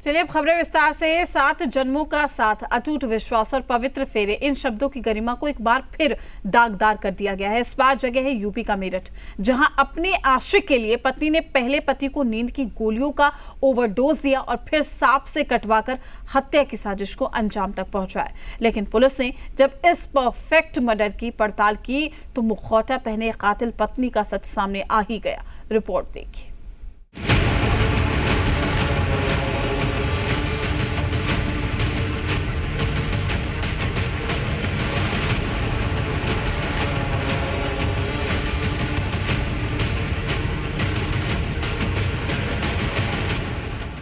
चलिए अब खबरें विस्तार से। 7 जन्मों का साथ, अटूट विश्वास और पवित्र फेरे, इन शब्दों की गरिमा को एक बार फिर दागदार कर दिया गया है। इस बार जगह है यूपी का मेरठ, जहां अपने आशिक के लिए पत्नी ने पहले पति को नींद की गोलियों का ओवरडोज दिया और फिर सांप से कटवाकर हत्या की साजिश को अंजाम तक पहुंचाया। लेकिन पुलिस ने जब इस परफेक्ट मर्डर की पड़ताल की तो मुखौटा पहने कातिल पत्नी का सच सामने आ ही गया। रिपोर्ट देखिए।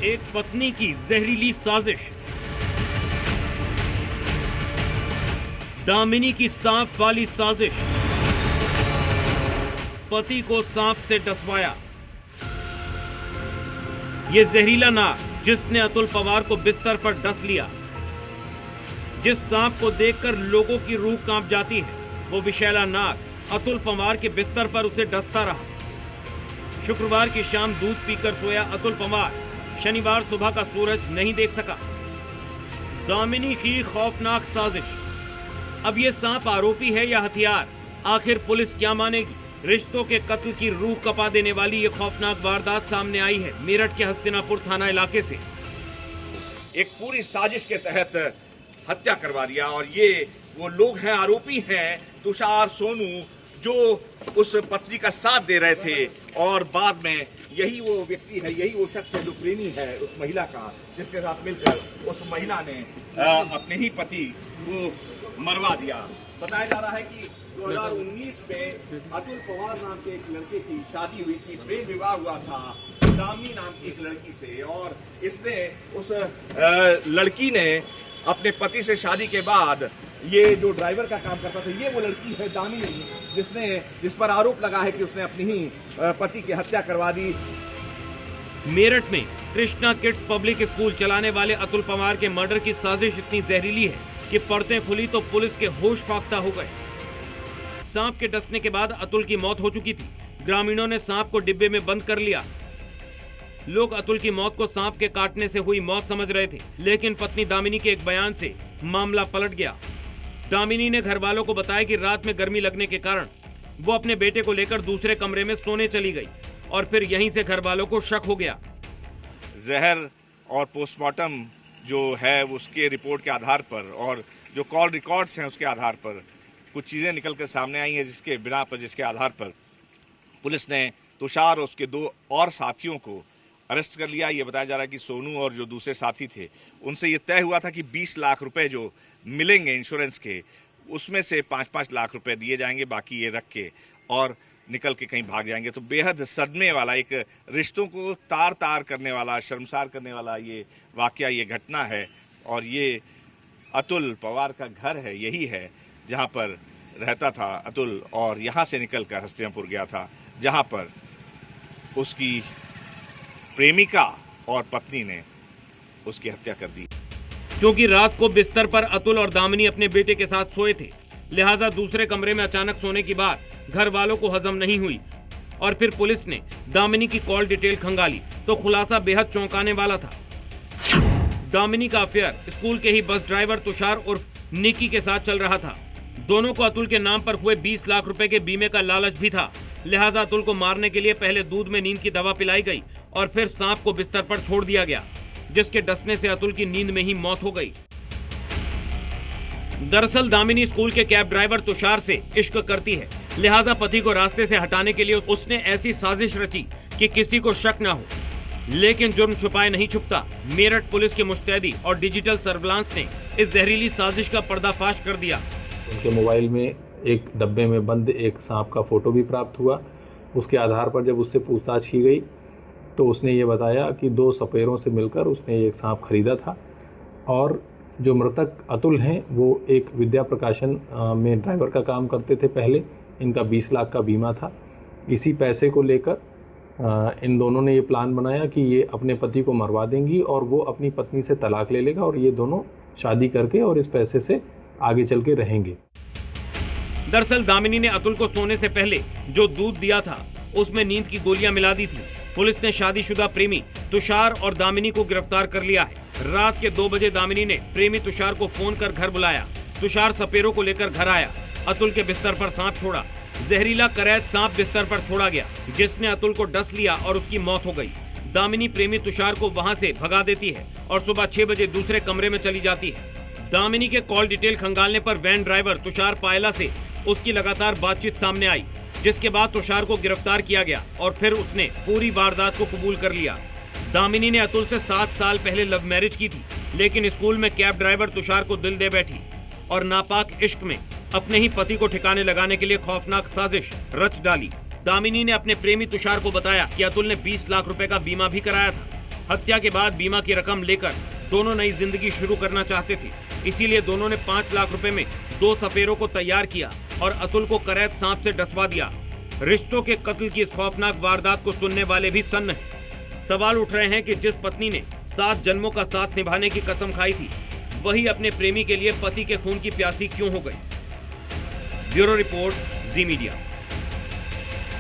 एक पत्नी की जहरीली साजिश, दामिनी की सांप वाली साजिश, पति को सांप से डसवाया। ये जहरीला नाग जिसने अतुल पवार को बिस्तर पर डस लिया, जिस सांप को देखकर लोगों की रूह कांप जाती है, वो विषैला नाग अतुल पवार के बिस्तर पर उसे डसता रहा। शुक्रवार की शाम दूध पीकर सोया अतुल पवार शनिवार सुबह का सूरज नहीं देख सका। दामिनी की खौफनाक साजिश। अब ये सांप आरोपी है या हथियार, आखिर पुलिस क्या मानेगी? रिश्तों के कत्ल की रूह कपा देने वाली ये खौफनाक वारदात सामने आई है मेरठ के हस्तिनापुर थाना इलाके से। एक पूरी साजिश के तहत हत्या करवा दिया और ये वो लोग हैं, आरोपी हैं तुषार, सोनू, जो उस पत्नी का साथ दे रहे थे और बाद में यही वो व्यक्ति है, यही वो शख्स है जो प्रेमी है उस महिला का, जिसके साथ मिलकर उस महिला ने अपने ही पति को मरवा दिया। बताया जा रहा है कि 2019 में अतुल पवार नाम के एक लड़के की शादी हुई थी, प्रेम विवाह हुआ था दामिनी नाम की एक लड़की से, और इसने उस लड़की ने अपने पति से शादी के बाद ये जो ड्राइवर का काम करता था, ये वो लड़की है दामिनी, जिस पर आरोप लगा है कि उसने अपनी ही पति की हत्या करवा दी। मेरठ में कृष्णा किड्स पब्लिक स्कूल चलाने वाले अतुल पवार के मर्डर की साजिश इतनी जहरीली है कि परतें खुली तो पुलिस के होश फाख्ता हो गए। सांप के डसने के बाद अतुल की मौत हो चुकी थी। ग्रामीणों ने सांप को डिब्बे में बंद कर लिया। लोग अतुल की मौत को सांप के काटने से हुई मौत समझ रहे थे, लेकिन पत्नी दामिनी के एक बयान से मामला पलट गया। दामिनी ने घर वालों को बताया कि रात में गर्मी लगने के कारण वो अपने बेटे को लेकर दूसरे कमरे में सोने चली गई और फिर यहीं से घर वालों को शक हो गया। जहर और पोस्टमार्टम जो है उसके रिपोर्ट के आधार पर और जो कॉल रिकॉर्ड्स हैं उसके आधार पर कुछ चीज़ें निकल कर सामने आई हैं, जिसके आधार पर पुलिस ने तुषार और उसके 2 और साथियों को अरेस्ट कर लिया। ये बताया जा रहा है कि सोनू और जो दूसरे साथी थे उनसे ये तय हुआ था कि 20 लाख रुपए जो मिलेंगे इंश्योरेंस के, उसमें से 5-5 लाख रुपए दिए जाएंगे, बाकी ये रख के और निकल के कहीं भाग जाएंगे। तो बेहद सदमे वाला, एक रिश्तों को तार तार करने वाला, शर्मसार करने वाला ये वाकया, ये घटना है। और ये अतुल पवार का घर है, यही है जहाँ पर रहता था अतुल, और यहाँ से निकल कर हस्तिनापुर गया था जहाँ पर उसकी प्रेमिका और पत्नी ने उसकी हत्या कर दी। क्योंकि रात को बिस्तर पर अतुल और दामिनी अपने बेटे के साथ सोए थे, लिहाजा दूसरे कमरे में अचानक सोने की बात घर वालों को हजम नहीं हुई और फिर पुलिस ने दामिनी की कॉल डिटेल खंगाली तो खुलासा बेहद चौंकाने वाला था। दामिनी का अफेयर स्कूल के ही बस ड्राइवर तुषार उर्फ निकी के साथ चल रहा था। दोनों को अतुल के नाम पर हुए 20 लाख रुपए के बीमे का लालच भी था। लिहाजा अतुल को मारने के लिए पहले दूध में नींद की दवा पिलाई गई और फिर सांप को बिस्तर पर छोड़ दिया गया, जिसके डसने से अतुल की नींद में ही मौत हो गई। दरअसल दामिनी स्कूल के कैब ड्राइवर तुषार से इश्क करती है, लिहाजा पति को रास्ते से हटाने के लिए उसने ऐसी साजिश रची कि किसी को शक न हो। लेकिन जुर्म छुपाए नहीं छुपता। मेरठ पुलिस की मुस्तैदी और डिजिटल सर्विलांस ने इस जहरीली साजिश का पर्दाफाश कर दिया। उनके मोबाइल में एक डब्बे में बंद एक सांप का फोटो भी प्राप्त हुआ। उसके आधार पर जब उससे पूछताछ की गई तो उसने ये बताया कि 2 सपेरों से मिलकर उसने एक सांप खरीदा था और जो मृतक अतुल हैं वो एक विद्या प्रकाशन में ड्राइवर का काम करते थे पहले। इनका 20 लाख का बीमा था। इसी पैसे को लेकर इन दोनों ने ये प्लान बनाया कि ये अपने पति को मरवा देंगी और वो अपनी पत्नी से तलाक ले लेगा और ये दोनों शादी करके और इस पैसे से आगे चल के रहेंगे। दरअसल दामिनी ने अतुल को सोने से पहले जो दूध दिया था उसमें नींद की गोलियां मिला दी थी। पुलिस ने शादीशुदा प्रेमी तुषार और दामिनी को गिरफ्तार कर लिया है। रात के 2 बजे दामिनी ने प्रेमी तुषार को फोन कर घर बुलाया। तुषार सपेरों को लेकर घर आया। अतुल के बिस्तर पर सांप छोड़ा। जहरीला करैत सांप बिस्तर पर छोड़ा गया, जिसने अतुल को डस लिया और उसकी मौत हो गई। दामिनी प्रेमी तुषार को वहां से भगा देती है और सुबह 6 बजे दूसरे कमरे में चली जाती है। दामिनी के कॉल डिटेल खंगालने पर वैन ड्राइवर तुषार पायला से उसकी लगातार बातचीत सामने आई, जिसके बाद तुषार को गिरफ्तार किया गया और फिर उसने पूरी वारदात को कबूल कर लिया। दामिनी ने अतुल से 7 साल पहले लव मैरिज की थी, लेकिन स्कूल में कैब ड्राइवर तुषार को दिल दे बैठी और नापाक इश्क में अपने ही पति को ठिकाने लगाने के लिए खौफनाक साजिश रच डाली। दामिनी ने अपने प्रेमी तुषार को बताया कि अतुल ने 20 लाख रुपए का बीमा भी कराया था। हत्या के बाद बीमा की रकम लेकर दोनों नई जिंदगी शुरू करना चाहते थे, इसीलिए दोनों ने 5 लाख रुपए में 2 सपेरों को तैयार किया और अतुल को करैत सांप से डसवा दिया। रिश्तों के कत्ल की इस खौफनाक वारदात को सुनने वाले भी सन्न हैं। सवाल उठ रहे हैं कि जिस पत्नी ने 7 जन्मों का साथ निभाने की कसम खाई थी, वही अपने प्रेमी के लिए पति के खून की प्यासी क्यों हो गई। ब्यूरो रिपोर्ट, जी मीडिया।